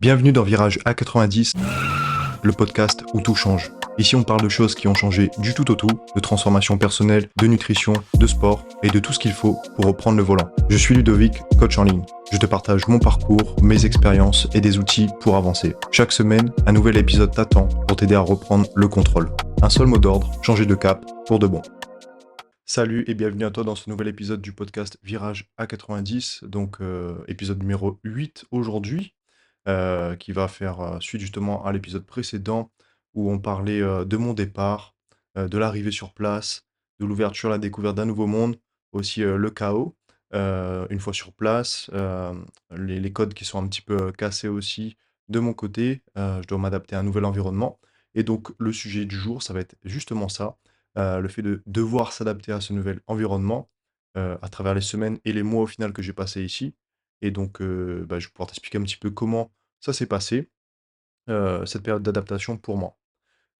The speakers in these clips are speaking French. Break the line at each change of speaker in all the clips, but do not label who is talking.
Bienvenue dans Virage A90, le podcast où tout change. Ici, on parle de choses qui ont changé du tout au tout, de transformation personnelle, de nutrition, de sport et de tout ce qu'il faut pour reprendre le volant. Je suis Ludovic, coach en ligne. Je te partage mon parcours, mes expériences et des outils pour avancer. Chaque semaine, un nouvel épisode t'attend pour t'aider à reprendre le contrôle. Un seul mot d'ordre, changer de cap pour de bon. Salut et bienvenue à toi dans ce nouvel épisode du podcast Virage A90, épisode numéro 8 aujourd'hui, qui va faire suite justement à l'épisode précédent où on parlait de mon départ, de l'arrivée sur place, de l'ouverture, la découverte d'un nouveau monde, aussi le chaos, une fois sur place, les codes qui sont un petit peu cassés aussi de mon côté, je dois m'adapter à un nouvel environnement. Et donc le sujet du jour, ça va être justement ça, le fait de devoir s'adapter à ce nouvel environnement, à travers les semaines et les mois au final que j'ai passé ici. Et donc, je vais pouvoir t'expliquer un petit peu comment ça s'est passé, cette période d'adaptation pour moi.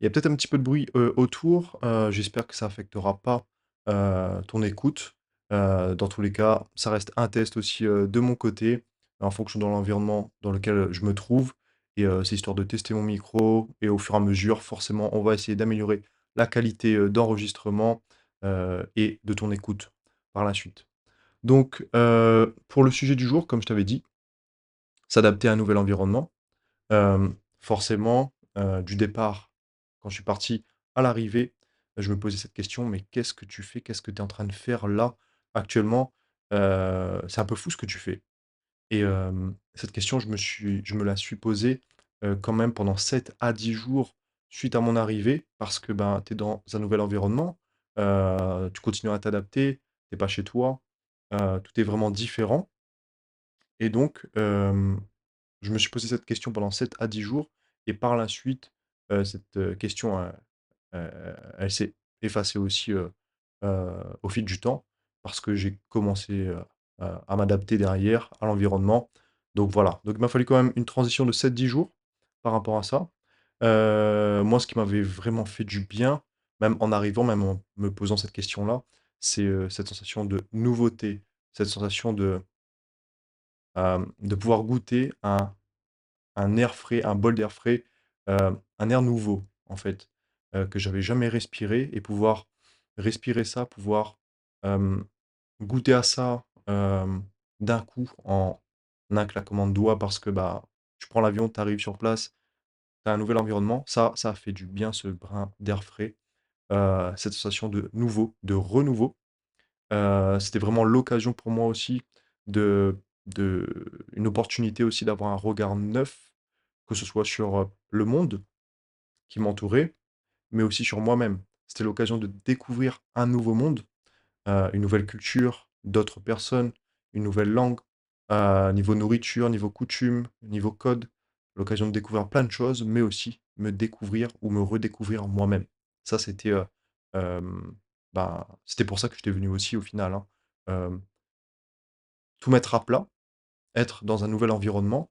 Il y a peut-être un petit peu de bruit, autour, j'espère que ça affectera pas, ton écoute. Dans tous les cas, ça reste un test aussi, de mon côté, en fonction de l'environnement dans lequel je me trouve et c'est histoire de tester mon micro et au fur et à mesure, forcément, on va essayer d'améliorer la qualité, d'enregistrement, et de ton écoute par la suite. Donc, pour le sujet du jour, comme je t'avais dit, s'adapter à un nouvel environnement. Forcément, du départ, quand je suis parti à l'arrivée, je me posais cette question: «Mais qu'est-ce que tu fais? Qu'est-ce que tu es en train de faire là, actuellement? C'est un peu fou ce que tu fais». Et cette question, je me la suis posée, quand même pendant 7 à 10 jours suite à mon arrivée parce que, ben, tu es dans un nouvel environnement, tu continues à t'adapter, tu es pas chez toi, tout est vraiment différent et donc je me suis posé cette question pendant 7 à 10 jours et par la suite, cette, question, elle s'est effacée aussi, au fil du temps parce que j'ai commencé, à m'adapter derrière à l'environnement. Donc voilà, donc il m'a fallu quand même une transition de 7 10 jours par rapport à ça. Moi, ce qui m'avait vraiment fait du bien, même en arrivant, même en me posant cette question-là, c'est, cette sensation de nouveauté, cette sensation de pouvoir goûter un air frais, un bol d'air frais, un air nouveau, en fait, que j'avais jamais respiré et pouvoir respirer ça, pouvoir, hem, goûter à ça, d'un coup, en un claquement de doigts parce que, bah, tu prends l'avion, tu arrives sur place, tu as un nouvel environnement. Ça a fait du bien, ce brin d'air frais, cette sensation de nouveau, de renouveau. C'était vraiment l'occasion pour moi aussi de une opportunité aussi d'avoir un regard neuf, que ce soit sur, le monde qui m'entourait, mais aussi sur moi-même. C'était l'occasion de découvrir un nouveau monde, une nouvelle culture, d'autres personnes, une nouvelle langue, niveau nourriture, niveau coutume, niveau code. L'occasion de découvrir plein de choses, mais aussi me découvrir ou me redécouvrir moi-même. Ça, c'était, c'était pour ça que j'étais venu aussi au final, hein. Hem, Tout mettre à plat, être dans un nouvel environnement,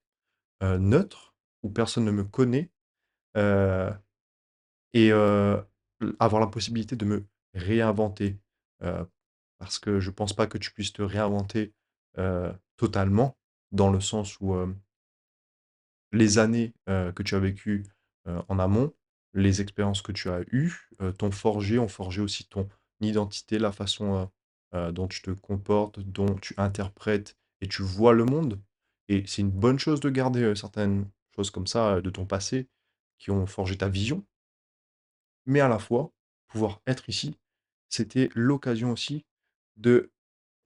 neutre, où personne ne me connaît, heu et avoir la possibilité de me réinventer, heu, parce que je pense pas que tu puisses te réinventer, totalement, dans le sens où, les années, que tu as vécues, en amont, les expériences que tu as eues, ont forgé aussi ton identité, la façon, dont tu te comportes, dont tu interprètes et tu vois le monde et c'est une bonne chose de garder, certaines choses comme ça, de ton passé, qui ont forgé ta vision. Mais à la fois, pouvoir être ici, c'était l'occasion aussi de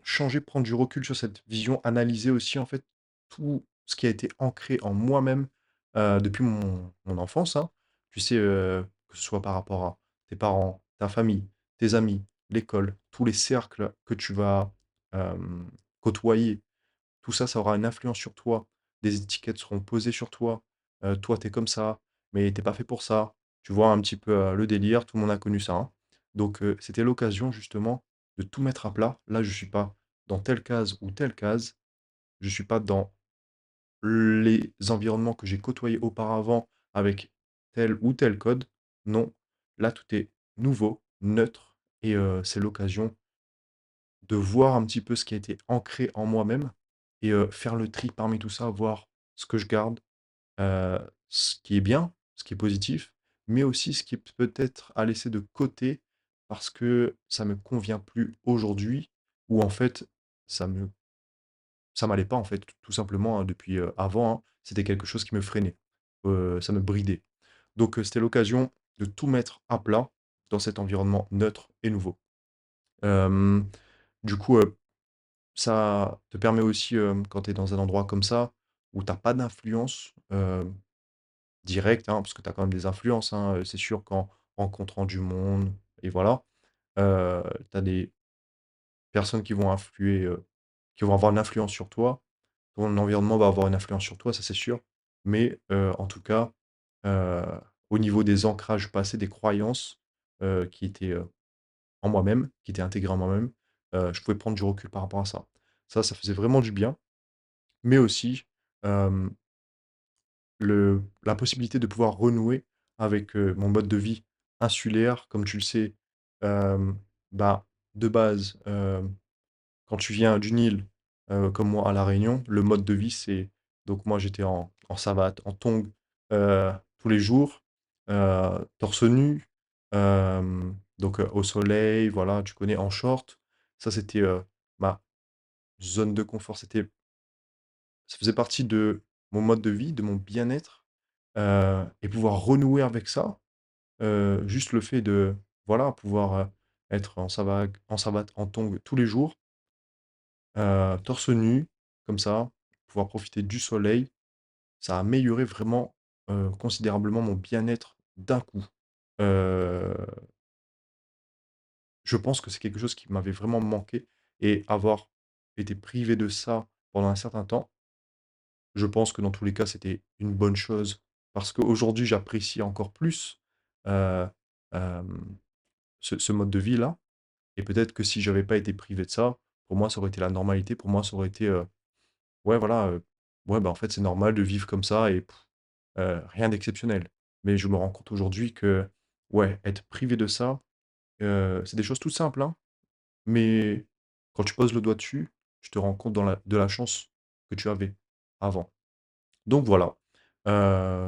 changer, prendre du recul sur cette vision, analyser aussi en fait tout ce qui a été ancré en moi-même, depuis mon enfance, hein. Tu sais, que ce soit par rapport à tes parents, ta famille, tes amis, l'école, tous les cercles que tu vas, hem, côtoyer, tout ça, ça aura une influence sur toi. Des étiquettes seront posées sur toi. Toi, tu es comme ça, mais tu es pas fait pour ça. Tu vois un petit peu, le délire, tout le monde a connu ça, hein. Donc, c'était l'occasion justement de tout mettre à plat. Là, je suis pas dans telle case ou telle case. Je suis pas dans les environnements que j'ai côtoyés auparavant avec tel ou tel code. Non, là, tout est nouveau, neutre et c'est l'occasion de voir un petit peu ce qui a été ancré en moi-même et faire le tri parmi tout ça, voir ce que je garde, ce qui est bien, ce qui est positif, mais aussi ce qui est peut-être à laisser de côté parce que ça me convient plus aujourd'hui ou en fait, ça me ça m'allait pas en fait, tout simplement, hein, depuis, avant, hein, c'était quelque chose qui me freinait, ça me bridait. Donc, c'était l'occasion de tout mettre à plat dans cet environnement neutre et nouveau. Hem, du coup, ça te permet aussi, quand tu es dans un endroit comme ça, où tu as pas d'influence, directe, hein, parce que tu as quand même des influences, hein, c'est sûr qu'en rencontrant du monde et voilà, tu as des personnes qui vont influer, qui vont avoir une influence sur toi. Ton environnement va avoir une influence sur toi, ça c'est sûr. Mais, en tout cas, heu, au niveau des ancrages passés, des croyances, qui étaient, en moi-même, qui étaient intégrées en moi-même, je pouvais prendre du recul par rapport à ça. Ça faisait vraiment du bien, mais aussi, hem, la possibilité de pouvoir renouer avec, mon mode de vie insulaire. Comme tu le sais, hem, bah, de base, quand tu viens d'une île, comme moi à La Réunion, le mode de vie, c'est donc moi j'étais en savate, en tongs, tous les jours, torse nu, donc au soleil, voilà, tu connais, en short. Ça, c'était, ma zone de confort. Ça faisait partie de mon mode de vie, de mon bien-être, et pouvoir renouer avec ça, juste le fait de, voilà, pouvoir, être en savate, en tongs tous les jours. Torse nu, comme ça, pouvoir profiter du soleil, ça a amélioré vraiment, considérablement mon bien-être d'un coup. Heu, je pense que c'est quelque chose qui m'avait vraiment manqué et avoir été privé de ça pendant un certain temps, je pense que dans tous les cas, c'était une bonne chose parce qu'aujourd'hui, j'apprécie encore plus, heu, hem, ce mode de vie-là et peut-être que si j'avais pas été privé de ça, pour moi, ça aurait été la normalité. Pour moi, ça aurait été, ouais, voilà, ouais, bah, en fait, c'est normal de vivre comme ça et rien d'exceptionnel. Mais je me rends compte aujourd'hui que, ouais, être privé de ça, c'est des choses toutes simples, hein, mais quand tu poses le doigt dessus, tu te rends compte de la chance que tu avais avant. Donc voilà,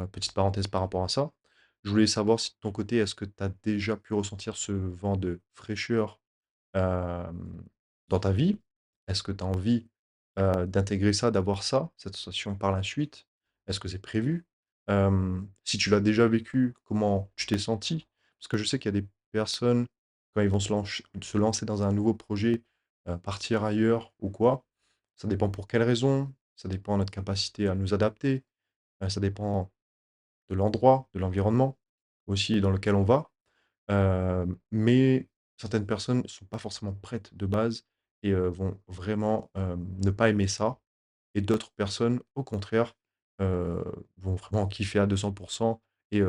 petite parenthèse par rapport à ça. Je voulais savoir si de ton côté, est-ce que tu as déjà pu ressentir ce vent de fraîcheur hem, dans ta vie? Est-ce que tu as envie, d'intégrer ça, d'avoir ça, cette sensation par la suite? Est-ce que c'est prévu? Si tu l'as déjà vécu, comment tu t'es senti? Parce que je sais qu'il y a des personnes, quand ils vont se lancer dans un nouveau projet, partir ailleurs ou quoi, ça dépend pour quelles raisons, ça dépend de notre capacité à nous adapter, ça dépend de l'endroit, de l'environnement aussi dans lequel on va. Mais certaines personnes ne sont pas forcément prêtes de base et vont vraiment, ne pas aimer ça et d'autres personnes, au contraire, heu, vont vraiment kiffer à 200 et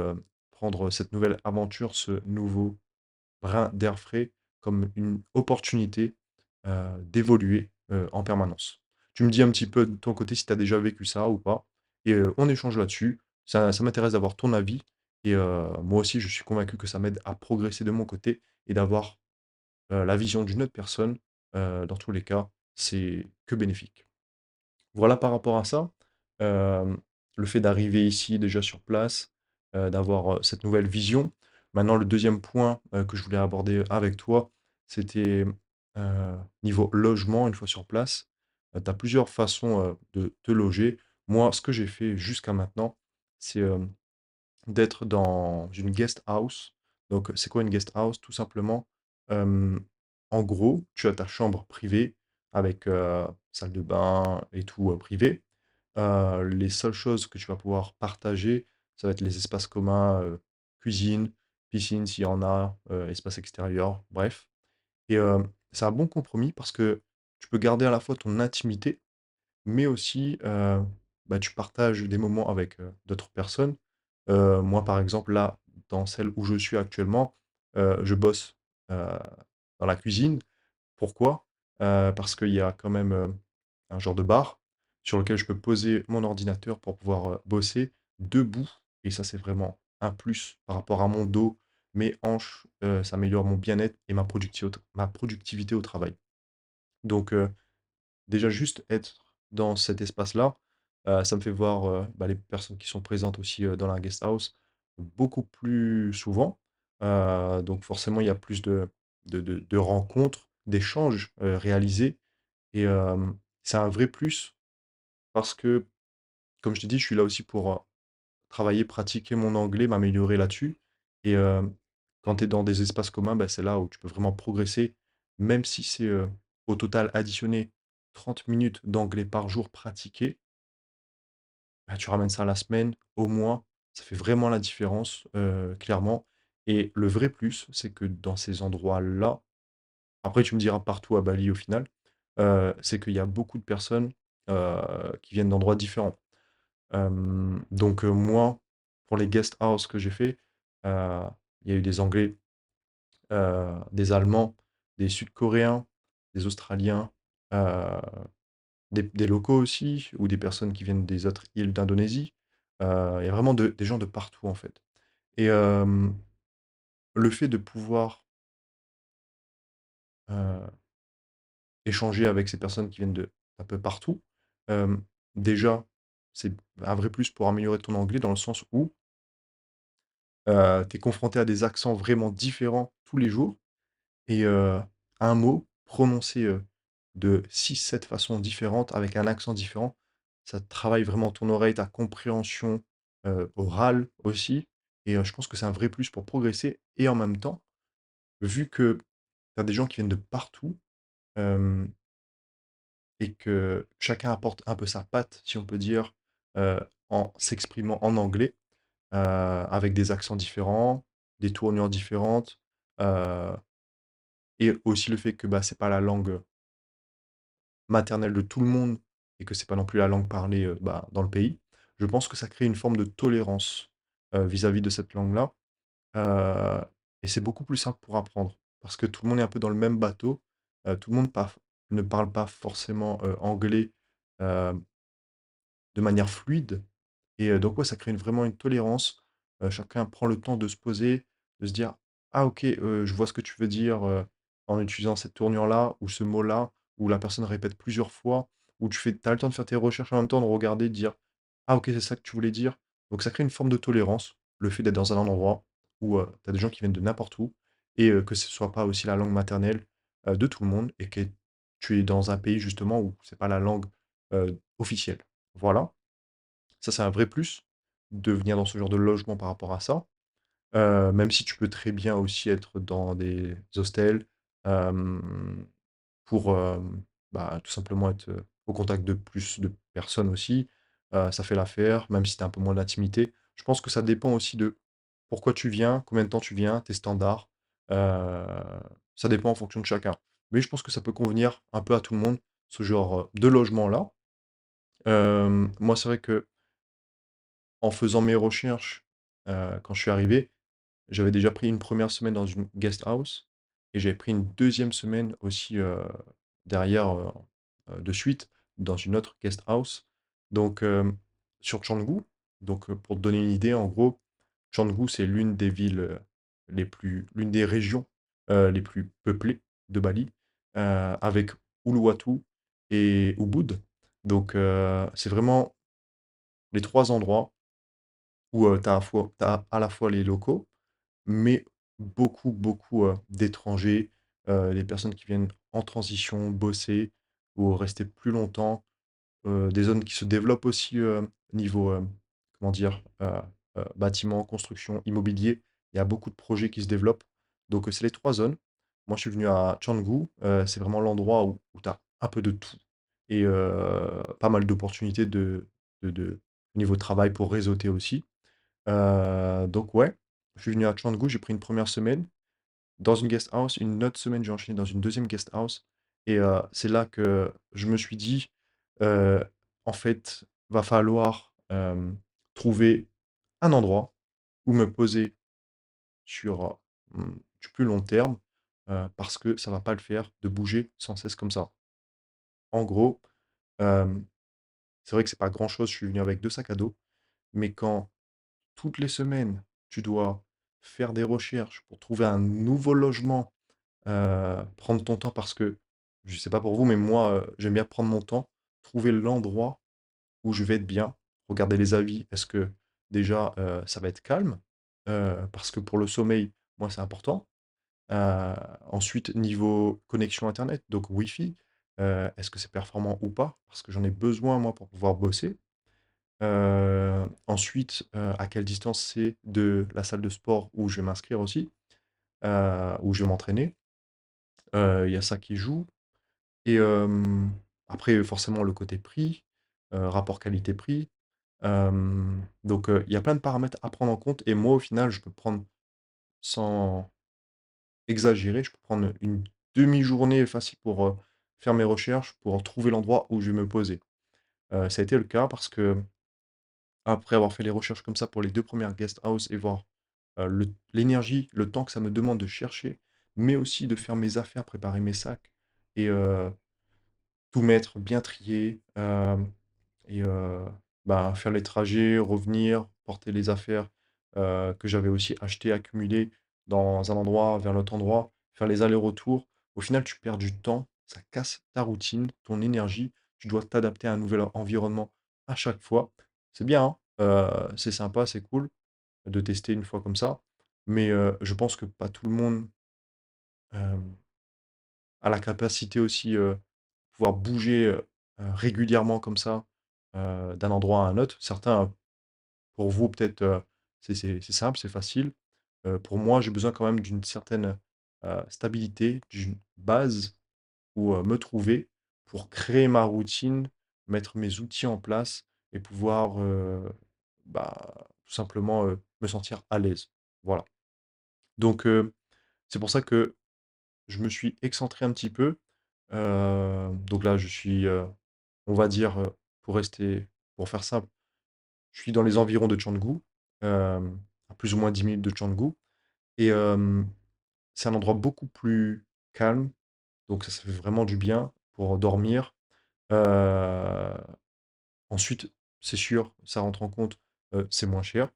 prendre cette nouvelle aventure, ce nouveau brin d'air frais comme une opportunité, d'évoluer, en permanence. Tu me dis un petit peu de ton côté si tu as déjà vécu ça ou pas et on échange là-dessus. Ça m'intéresse d'avoir ton avis et moi aussi je suis convaincu que ça m'aide à progresser de mon côté et d'avoir, la vision d'une autre personne. Dans tous les cas, c'est que bénéfique. Voilà par rapport à ça. Hem, le fait d'arriver ici déjà sur place, d'avoir, cette nouvelle vision. Maintenant le deuxième point, que je voulais aborder avec toi, c'était, niveau logement une fois sur place. Tu as plusieurs façons, de te loger. Moi, ce que j'ai fait jusqu'à maintenant, c'est, d'être dans une guest house. Donc, c'est quoi une guest house? Tout simplement, hem, en gros, tu as ta chambre privée avec, salle de bain et tout, privé. Les seules choses que tu vas pouvoir partager, ça va être les espaces communs, cuisine, piscine s'il y en a, espace extérieur, bref. Et c'est un bon compromis parce que tu peux garder à la fois ton intimité mais aussi, bah, tu partages des moments avec, d'autres personnes. Moi, par exemple, là, dans celle où je suis actuellement, je bosse, heu, dans la cuisine. Pourquoi? Parce qu'il y a quand même, un genre de bar sur lequel je peux poser mon ordinateur pour pouvoir, bosser debout et ça, c'est vraiment un plus par rapport à mon dos, mes hanches, ça améliore mon bien-être et ma productivité au travail. Donc déjà juste être dans cet espace-là, Ça me fait voir, bah, les personnes qui sont présentes aussi, dans la guest house beaucoup plus souvent. Donc forcément, il y a plus de rencontres, d'échanges, réalisés et c'est un vrai plus parce que, comme je t'ai dit, je suis là aussi pour, travailler, pratiquer mon anglais, m'améliorer là-dessus et quand tu es dans des espaces communs, bah, c'est là où tu peux vraiment progresser, même si c'est, au total additionné 30 minutes d'anglais par jour pratiqué, bah, tu ramènes ça à la semaine, au mois, ça fait vraiment la différence, clairement et le vrai plus, c'est que dans ces endroits-là, après tu me diras partout à Bali au final, c'est qu'il y a beaucoup de personnes, qui viennent d'endroits différents. Donc moi, pour les guest house que j'ai fait, heu, il y a eu des Anglais, des Allemands, des Sud-Coréens, des Australiens, heu, des locaux aussi ou des personnes qui viennent des autres îles d'Indonésie. Il y a vraiment des gens de partout, en fait et le fait de pouvoir, heu, échanger avec ces personnes qui viennent de un peu partout, hem, déjà, c'est un vrai plus pour améliorer ton anglais dans le sens où tu es confronté à des accents vraiment différents tous les jours et un mot prononcé, de 6, 7 façons différentes avec un accent différent, ça travaille vraiment ton oreille, ta compréhension, orale aussi et je pense que c'est un vrai plus pour progresser et en même temps, vu que tu as des gens qui viennent de partout, hem et que chacun apporte un peu sa patte, si on peut dire, heu, en s'exprimant en anglais, avec des accents différents, des tournures différentes, heu et aussi le fait que, bah, c'est pas la langue maternelle de tout le monde et que c'est pas non plus la langue parlée, bah, dans le pays. Je pense que ça crée une forme de tolérance, vis-à-vis de cette langue-là, heu et c'est beaucoup plus simple pour apprendre parce que tout le monde est un peu dans le même bateau, tout le monde ne parle pas forcément, anglais, hem, de manière fluide. Et donc ouais, ça crée vraiment une tolérance. Chacun prend le temps de se poser, de se dire: «Ah OK, je vois ce que tu veux dire, en utilisant cette tournure-là ou ce mot-là», où la personne répète plusieurs fois, où tu as le temps de faire tes recherches en même temps, de regarder, de dire: «Ah OK, c'est ça que tu voulais dire». Donc ça crée une forme de tolérance, le fait d'être dans un endroit où, tu as des gens qui viennent de n'importe où et que ce soit pas aussi la langue maternelle, de tout le monde et que tu es dans un pays justement où c'est pas la langue, officielle. Voilà. Ça, c'est un vrai plus, de venir dans ce genre de logement par rapport à ça. Même si tu peux très bien aussi être dans des hostels, hem, pour, bah, tout simplement être, au contact de plus de personnes aussi. Ça fait l'affaire, même si tu as un peu moins d'intimité. Je pense que ça dépend aussi de pourquoi tu viens, combien de temps tu viens, tes standards. Heu, Ça dépend en fonction de chacun. Mais je pense que ça peut convenir un peu à tout le monde, ce genre, de logement-là. Moi, c'est vrai que en faisant mes recherches, quand je suis arrivé, j'avais déjà pris une première semaine dans une guest house et j'avais pris une deuxième semaine aussi, derrière, de suite dans une autre guest house. Donc, sur Canggu, donc, pour te donner une idée, en gros, Canggu, c'est l'une des villes, l'une des régions, les plus peuplées de Bali, avec Uluwatu et Ubud. Donc, c'est vraiment les 3 endroits où, tu à la fois les locaux, mais beaucoup, beaucoup, d'étrangers, des personnes qui viennent en transition, bosser ou rester plus longtemps, des zones qui se développent aussi, niveau, comment dire? Bâtiments, construction, immobilier. Il y a beaucoup de projets qui se développent. Donc, c'est les 3 zones. Moi, je suis venu à Canggu, c'est vraiment l'endroit où tu as un peu de tout et pas mal d'opportunités de niveau travail pour réseauter aussi. Donc ouais, je suis venu à Canggu, j'ai pris une première semaine dans une guest house, une autre semaine, j'ai enchaîné dans une deuxième guest house et c'est là que je me suis dit, heu: «En fait, va falloir, trouver un endroit où me poser sur, du plus long terme, parce que ça va pas le faire de bouger sans cesse comme ça». En gros, hem, c'est vrai que c'est pas grand-chose, je suis venu avec 2 sacs à dos, mais quand toutes les semaines, tu dois faire des recherches pour trouver un nouveau logement, prendre ton temps parce que, je sais pas pour vous, mais moi, j'aime bien prendre mon temps, trouver l'endroit où je vais être bien, regarder les avis. Est-ce que déjà ça va être calme? Parce que pour le sommeil, moi, c'est important. Heu, Ensuite, niveau connexion internet, donc Wi-Fi, est-ce que c'est performant ou pas? Parce que j'en ai besoin, moi, pour pouvoir bosser. Ensuite, à quelle distance c'est de la salle de sport où je vais m'inscrire aussi, où je vais m'entraîner. Il y a ça qui joue et après forcément le côté prix, rapport qualité-prix. Donc il y a plein de paramètres à prendre en compte et moi, au final, je peux prendre sans exagérer, je peux prendre une demi-journée facile pour, faire mes recherches, pour trouver l'endroit où je vais me poser. Ça a été le cas parce que après avoir fait les recherches comme ça pour les 2 premières guest house et voir, l'énergie, le temps que ça me demande de chercher, mais aussi de faire mes affaires, préparer mes sacs et tout mettre, bien trier, et bah, faire les trajets, revenir, porter les affaires, que j'avais aussi achetées, accumulées dans un endroit vers l'autre endroit, faire les allers-retours. Au final, tu perds du temps, ça casse ta routine, ton énergie. Tu dois t'adapter à un nouvel environnement à chaque fois. C'est bien, hein, c'est sympa, c'est cool de tester une fois comme ça, mais je pense que pas tout le monde, hem, a la capacité aussi, pouvoir bouger, régulièrement comme ça, d'un endroit à un autre. Certains, pour vous peut-être, c'est simple, c'est facile. Pour moi, j'ai besoin quand même d'une certaine, stabilité, d'une base où, me trouver pour créer ma routine, mettre mes outils en place et pouvoir, bah, tout simplement, me sentir à l'aise. Voilà. Donc c'est pour ça que je me suis excentré un petit peu. Donc là, je suis, on va dire, pour faire simple, je suis dans les environs de Canggu, à plus ou moins 10 minutes de Canggu et c'est un endroit beaucoup plus calme, donc ça fait vraiment du bien pour dormir. Heu, Ensuite, c'est sûr, ça rentre en compte, c'est moins cher.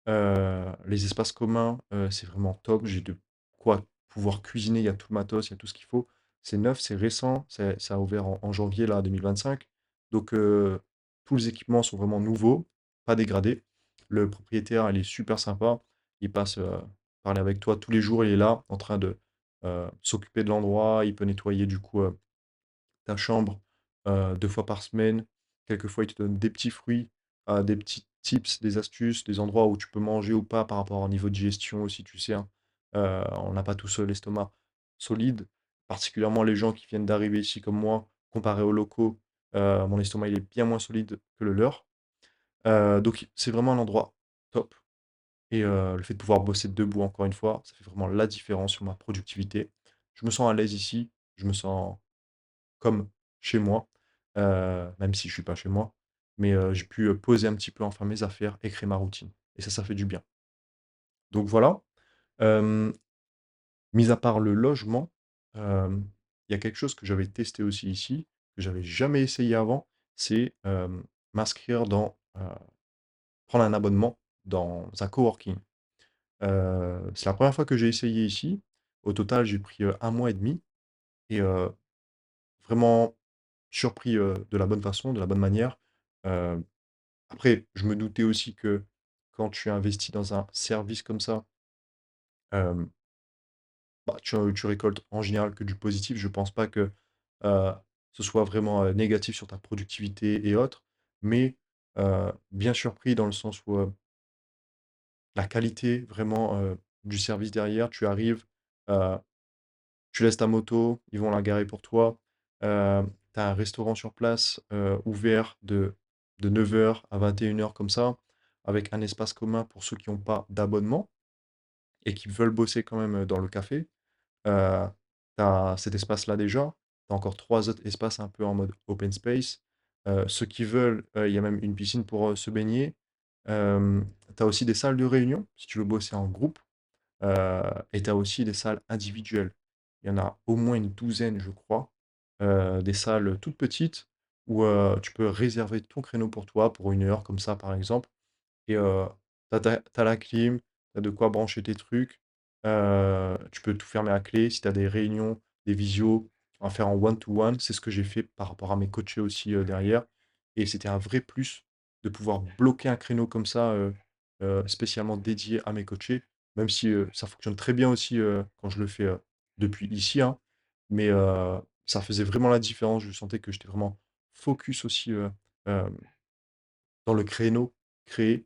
Les espaces communs, c'est vraiment top. J'ai de quoi pouvoir cuisiner, il y a tout le matos, il y a tout ce qu'il faut. C'est neuf, c'est récent, ça a ouvert en janvier là, 2025. Donc tous les équipements sont vraiment nouveaux, pas dégradés. Le propriétaire, il est super sympa. Il passe, parler avec toi tous les jours, il est là en train de, s'occuper de l'endroit. Il peut nettoyer du coup, ta chambre, 2 fois par semaine. Quelquefois, il te donne des petits fruits, des petits tips, des astuces, des endroits où tu peux manger ou pas par rapport au niveau de digestion aussi, tu sais, hein. On n'a pas tous, l'estomac solide, particulièrement les gens qui viennent d'arriver ici comme moi, comparé aux locaux, mon estomac, il est bien moins solide que le leur. Donc c'est vraiment un endroit top et le fait de pouvoir bosser debout, encore une fois, ça fait vraiment la différence sur ma productivité. Je me sens à l'aise ici, je me sens comme chez moi, même si je suis pas chez moi. Mais, j'ai pu, poser un petit peu, enfin mes affaires et créer ma routine et ça fait du bien. Donc voilà, hem, mis à part le logement, il y a quelque chose que j'avais testé aussi ici, que j'avais jamais essayé avant, c'est, m'inscrire prendre un abonnement dans un coworking. C'est la première fois que j'ai essayé ici. Au total, j'ai pris, 1 mois et demi et vraiment surpris, de la bonne façon, de la bonne manière. Heu, Après, je me doutais aussi que quand tu investis dans un service comme ça, hem, bah, tu récoltes en général que du positif. Je pense pas que, heu, ce soit vraiment, négatif sur ta productivité et autres, mais, bien surpris dans le sens où, la qualité vraiment, du service derrière, tu arrives, heu tu laisses ta moto, ils vont la garer pour toi. Tu as un restaurant sur place, ouvert de 9 heures à 21 heures comme ça, avec un espace commun pour ceux qui ont pas d'abonnement et qui veulent bosser quand même, dans le café. Heu, Tu as cet espace-là déjà. Tu as encore 3 autres espaces un peu en mode open space. Ceux qui veulent, il y a même une piscine pour, se baigner. Tu as aussi des salles de réunion, si tu veux bosser en groupe. Et tu as aussi des salles individuelles. Il y en a au moins une douzaine, je crois, des salles toutes petites où, tu peux réserver ton créneau pour toi, pour 1 heure comme ça, par exemple et tu as la clim, tu as de quoi brancher tes trucs, tu peux tout fermer à clé. Si tu as des réunions, des visios, en faire en one to one, c'est ce que j'ai fait par rapport à mes coachés aussi, derrière et c'était un vrai plus de pouvoir bloquer un créneau comme ça, spécialement dédié à mes coachés, même si, ça fonctionne très bien aussi, quand je le fais, depuis ici, hein. Mais, ça faisait vraiment la différence. Je sentais que j'étais vraiment focus aussi, hem, dans le créneau créé,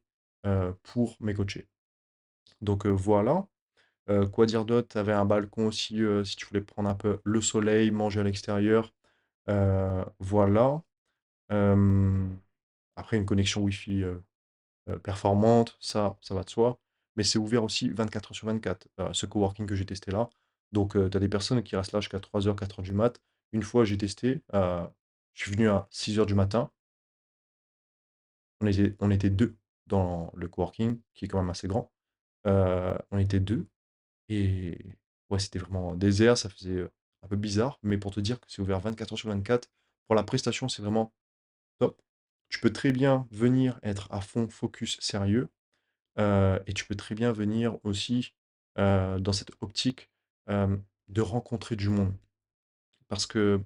pour mes coachés. Donc, voilà. Quoi dire d'autre? Tu avais un balcon aussi, si tu voulais prendre un peu le soleil, manger à l'extérieur, voilà. Hem, Après une connexion Wi-Fi, performante, ça va de soi, mais c'est ouvert aussi 24 heures sur 24, ce coworking que j'ai testé là. Donc, tu as des personnes qui restent là jusqu'à 3 heures, 4 heures du mat. Une fois, j'ai testé, je suis venu à 6 heures du matin. On était 2 dans le coworking, qui est quand même assez grand. On était 2 et ouais, c'était vraiment désert, ça faisait, un peu bizarre, mais pour te dire que c'est ouvert 24 heures sur 24, pour la prestation, c'est vraiment top. Tu peux très bien venir être à fond focus sérieux. Et tu peux très bien venir aussi, dans cette optique, de rencontrer du monde. Parce que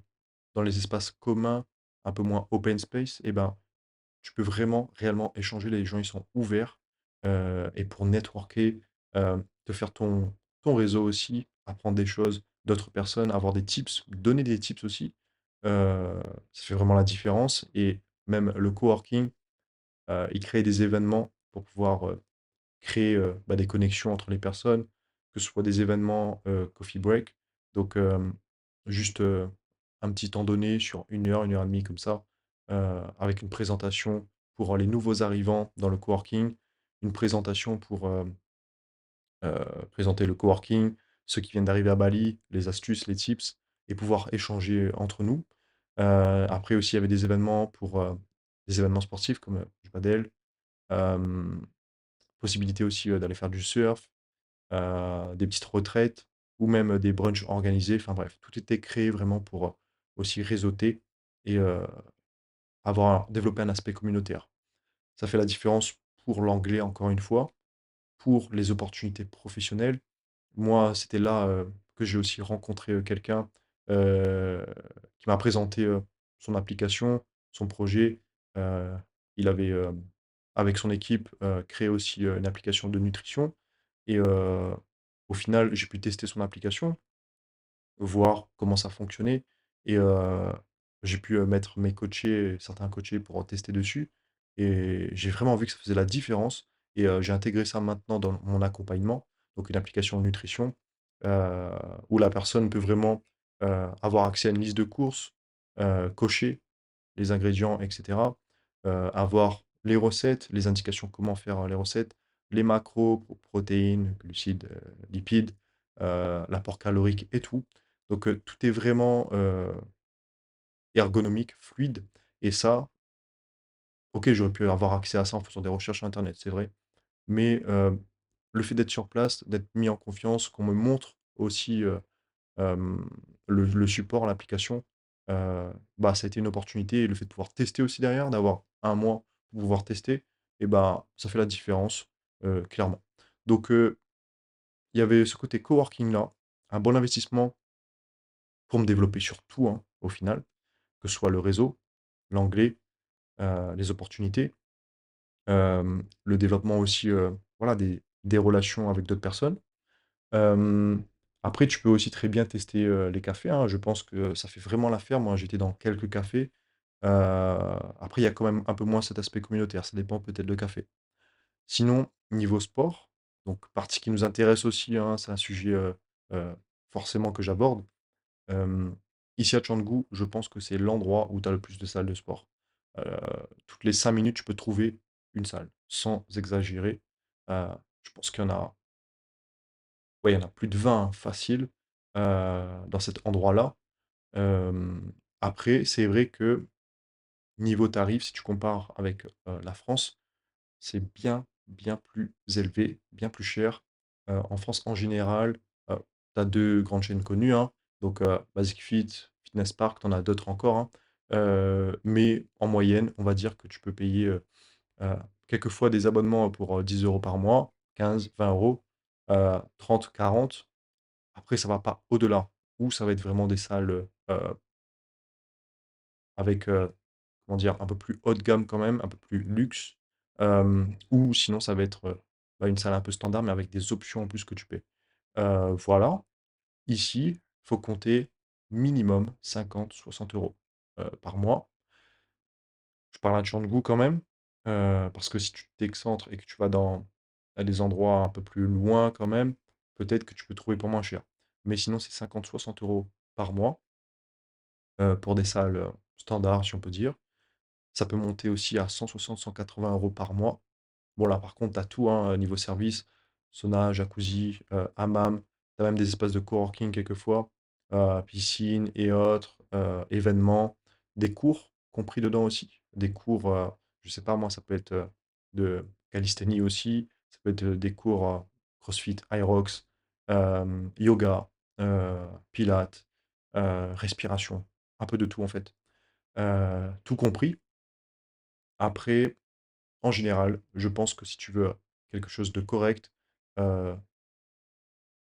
dans les espaces communs, un peu moins open space, et ben, tu peux vraiment, réellement échanger. Les gens, ils sont ouverts, et pour networker, te faire ton réseau aussi, apprendre des choses d'autres personnes, avoir des tips, donner des tips aussi, ça fait vraiment la différence. Et même le coworking, il crée des événements pour pouvoir, créer, des connexions entre les personnes, que ce soit des événements, coffee break, donc juste, un petit temps donné sur 1 heure et demie comme ça, avec une présentation pour les nouveaux arrivants dans le coworking, une présentation pour, présenter le coworking, ceux qui viennent d'arriver à Bali, les astuces, les tips et pouvoir échanger entre nous. Après aussi, il y avait des événements pour, des événements sportifs comme, du padel, hem, possibilité aussi, d'aller faire du surf, des petites retraites ou même des brunchs organisés. Enfin bref, tout était créé vraiment pour, aussi réseauter et développer un aspect communautaire. Ça fait la différence pour l'anglais, encore une fois, pour les opportunités professionnelles. Moi, c'était là, que j'ai aussi rencontré, quelqu'un, heu, qui m'a présenté, son application, son projet. Heu, il avait, avec son équipe, créé aussi, une application de nutrition et au final, j'ai pu tester son application, voir comment ça fonctionnait et j'ai pu, mettre mes coachés, certains coachés pour tester dessus et j'ai vraiment vu que ça faisait la différence et j'ai intégré ça maintenant dans mon accompagnement, donc une application de nutrition, heu, où la personne peut vraiment, avoir accès à une liste de courses, cocher les ingrédients et cetera, avoir les recettes, les indications comment faire, les recettes, les macros, protéines, glucides, lipides, l'apport calorique et tout. Donc, tout est vraiment, ergonomique, fluide et ça, OK, j'aurais pu avoir accès à ça en faisant des recherches sur internet, c'est vrai. Mais, le fait d'être sur place, d'être mis en confiance, qu'on me montre aussi, hem, le support, l'application, ça a été une opportunité et le fait de pouvoir tester aussi derrière, d'avoir 1 mois pour pouvoir tester et bah, ça fait la différence, clairement. Donc, il y avait ce côté coworking là, un bon investissement pour me développer sur tout, hein, au final, que ce soit le réseau, l'anglais, les opportunités, le développement aussi, voilà, des relations avec d'autres personnes. Hem, Après tu peux aussi très bien tester, les cafés, hein. Je pense que ça fait vraiment l'affaire. Moi, j'étais dans quelques cafés. Heu, Après il y a quand même un peu moins cet aspect communautaire, ça dépend peut-être le café. Sinon, niveau sport, donc partie qui nous intéresse aussi, hein, c'est un sujet, heu, forcément que j'aborde. Hem, Ici à Canggu, je pense que c'est l'endroit où tu as le plus de salles de sport. Heu, Toutes les 5 minutes, tu peux trouver une salle, sans exagérer. Heu, je pense qu'il y en a, ouais, il y en a plus de 20 facile, dans cet endroit-là. Après, c'est vrai que niveau tarif, si tu compares avec, la France, c'est bien, bien plus élevé, bien plus cher. En France, en général, tu as 2 grandes chaînes connues, hein, donc Basic Fit, Fitness Park, tu en as d'autres encore, hein. Mais en moyenne, on va dire que tu peux payer, heu, quelquefois des abonnements pour, 10 € par mois, 15-20 €, 30-40. Après, ça va pas au-delà, ou ça va être vraiment des salles, avec, comment dire? Un peu plus haut de gamme quand même, un peu plus luxe, ou sinon ça va être, bah, une salle un peu standard, mais avec des options en plus que tu paies. Voilà. Ici, faut compter minimum 50-60 € par mois. Je parle à Canggu quand même, parce que si tu t'excentres et que tu vas à des endroits un peu plus loin quand même, peut-être que tu peux trouver pour moins cher. Mais sinon, c'est 50-60 € par mois, pour des salles, standards, si on peut dire. Ça peut monter aussi à 160-180 € par mois. Bon là, par contre, tu as tout, hein, niveau service, sauna, jacuzzi, hammam. Tu as même des espaces de coworking quelquefois, piscine et autres, événements, des cours compris dedans aussi. Des cours, je sais pas moi, ça peut être, de calisthénie aussi, ça peut être, des cours, CrossFit, Hyrox, yoga, pilates, respiration, un peu de tout en fait. Tout compris. Après, en général, je pense que si tu veux quelque chose de correct, heu,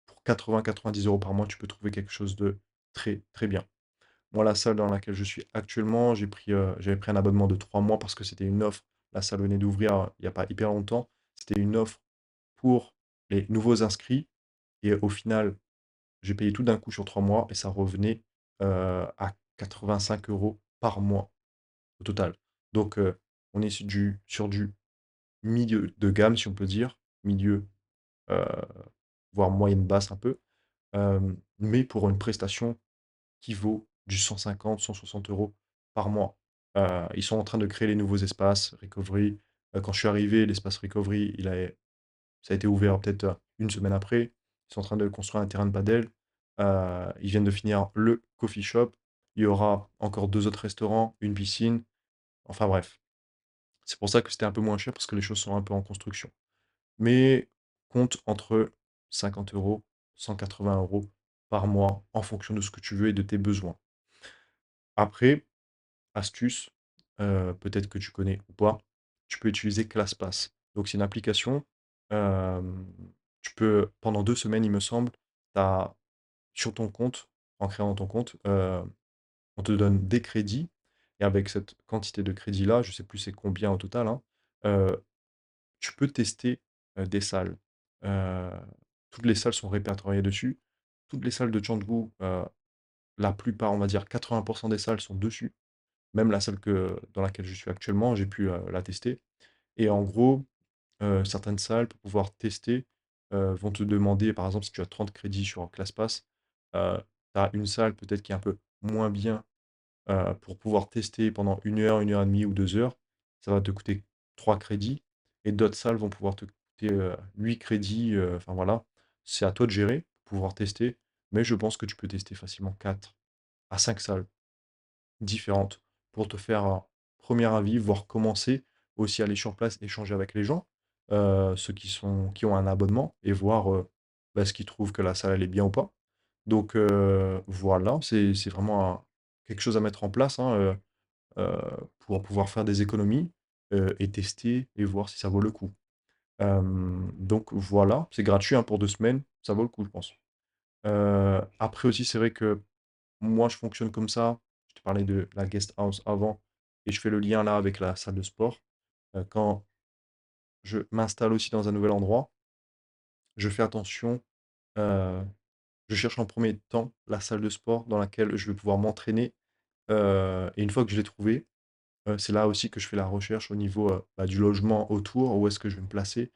pour 80-90 € par mois, tu peux trouver quelque chose de très, très bien. Moi, la salle dans laquelle je suis actuellement, j'avais pris un abonnement de 3 mois parce que c'était une offre. La salle venait d'ouvrir, il y a pas hyper longtemps. C'était une offre pour les nouveaux inscrits et au final, j'ai payé tout d'un coup sur 3 mois et ça revenait, à 85 € par mois au total. Donc, on est sur du milieu de gamme, si on peut dire, milieu, heu, voire moyenne basse un peu, mais pour une prestation qui vaut du 150-160 € par mois. Ils sont en train de créer les nouveaux espaces recovery. Quand je suis arrivé, l'espace recovery, ça a été ouvert peut-être, 1 semaine après. Ils sont en train de construire un terrain de padel. Ils viennent de finir le coffee shop. Il y aura encore 2 autres restaurants, une piscine, enfin bref. C'est pour ça que c'était un peu moins cher parce que les choses sont un peu en construction. Mais compte entre 50 €, 180 € par mois en fonction de ce que tu veux et de tes besoins. Après, astuce, peut-être que tu connais ou pas, tu peux utiliser ClassPass. Donc c'est une application, hem, tu peux pendant 2 semaines, il me semble, tu sur ton compte, en créant ton compte, on te donne des crédits et avec cette quantité de crédits-là, je sais plus c'est combien au total, hein, heu tu peux tester, des salles. Heu, Toutes les salles sont répertoriées dessus. Toutes les salles de Canggu, la plupart, on va dire 80 des salles sont dessus. Même la salle dans laquelle je suis actuellement, j'ai pu, la tester et en gros, certaines salles pour pouvoir tester, vont te demander, par exemple, si tu as 30 crédits sur ClassPass, tu as une salle peut-être qui est un peu moins bien pour pouvoir tester pendant 1 heure et demie ou 2 heures, ça va te coûter 3 crédits et d'autres salles vont pouvoir te coûter, 8 crédits, enfin voilà. C'est à toi de gérer, pour pouvoir tester, mais je pense que tu peux tester facilement 4 à 5 salles différentes pour te faire un 1er avis, voire commencer aussi à aller sur place, échanger avec les gens, ceux qui ont un abonnement et voir, bah, ce qu'ils trouvent que la salle elle est bien ou pas. Donc voilà, c'est vraiment quelque chose à mettre en place, hein, heu, pour pouvoir faire des économies, et tester et voir si ça vaut le coup. Donc voilà, c'est gratuit, hein, pour 2 semaines, ça vaut le coup, je pense. Après aussi, c'est vrai que moi, je fonctionne comme ça. Je te parlais de la guest house avant et je fais le lien là avec la salle de sport. Quand je m'installe aussi dans un nouvel endroit, je fais attention, heu, je cherche en premier temps la salle de sport dans laquelle je vais pouvoir m'entraîner, et une fois que je l'ai trouvée, c'est là aussi que je fais la recherche au niveau, bah, du logement autour, où est-ce que je vais me placer.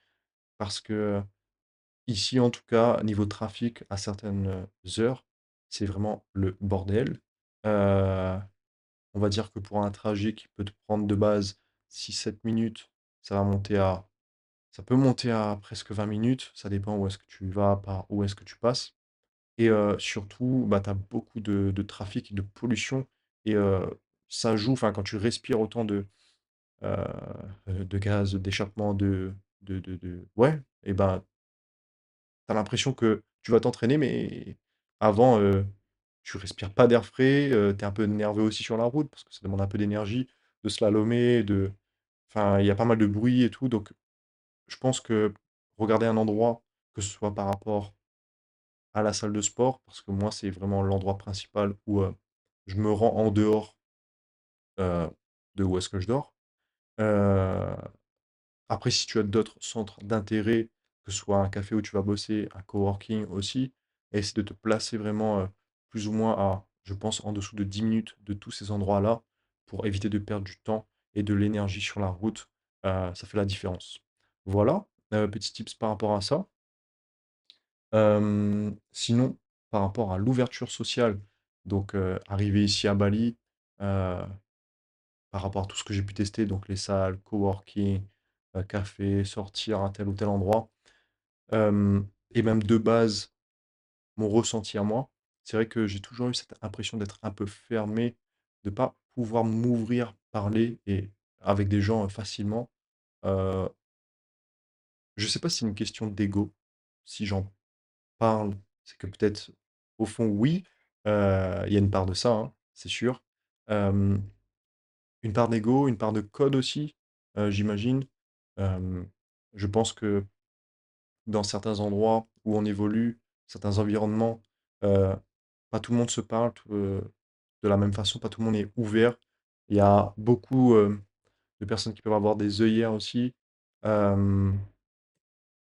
Parce que, ici, en tout cas, niveau trafic à certaines, heures, c'est vraiment le bordel. Heu, on va dire que pour un trajet qui peut te prendre de base 6-7 minutes, ça va monter à ça peut monter à presque 20 minutes, ça dépend où est-ce que tu vas, par où est-ce que tu passes et surtout, bah, tu as beaucoup de trafic et de pollution et ça joue, enfin, quand tu respires autant de gaz d'échappement, ouais et ben, tu as l'impression que tu vas t'entraîner, mais avant, tu respires pas d'air frais, tu es un peu nerveux aussi sur la route parce que ça demande un peu d'énergie, de slalomer, enfin, il y a pas mal de bruit et tout, donc je pense que regarder un endroit, que ce soit par rapport à la salle de sport, parce que moi, c'est vraiment l'endroit principal où, je me rends en dehors, de où est-ce que je dors. Euh, Après, si tu as d'autres centres d'intérêt, que ce soit un café où tu vas bosser, un coworking aussi, essaie de te placer vraiment plus ou moins à, je pense, en dessous de 10 minutes de tous ces endroits-là pour éviter de perdre du temps et de l'énergie sur la route. Ça fait la différence. Voilà, petit tips par rapport à ça. Sinon, par rapport à l'ouverture sociale, donc arrivé ici à Bali, euh, par rapport à tout ce que j'ai pu tester, donc les salles, coworking, café, sortir à tel ou tel endroit, euh, et même de base, mon ressenti à moi, c'est vrai que j'ai toujours eu cette impression d'être un peu fermé, de pas pouvoir m'ouvrir, parler et avec des gens facilement. Euh, je sais pas si c'est une question d'ego, si j'en parle, c'est que peut-être, au fond, oui, il y a une part de ça, hein, c'est sûr. Euh, une part d'ego, une part de code aussi, j'imagine. Euh, je pense que dans certains endroits où on évolue, certains environnements, euh, pas tout le monde se parle de la même façon, pas tout le monde est ouvert. Il y a beaucoup de personnes qui peuvent avoir des œillères aussi. Euh,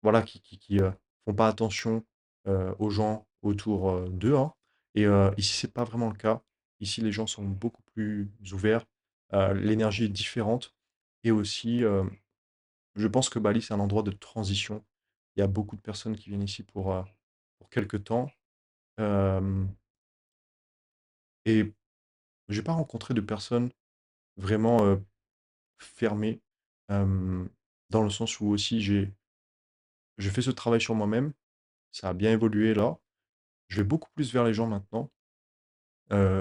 voilà, qui font pas attention aux gens autour d'eux, hein. Et ici, c'est pas vraiment le cas. Ici, les gens sont beaucoup plus ouverts. L'énergie est différente. Et aussi, je pense que Bali, c'est un endroit de transition. Il y a beaucoup de personnes qui viennent ici pour quelques temps. Euh, et j'ai pas rencontré de personnes vraiment fermées, euh, dans le sens où aussi j'ai fait ce travail sur moi-même. Ça a bien évolué là. Je vais beaucoup plus vers les gens maintenant,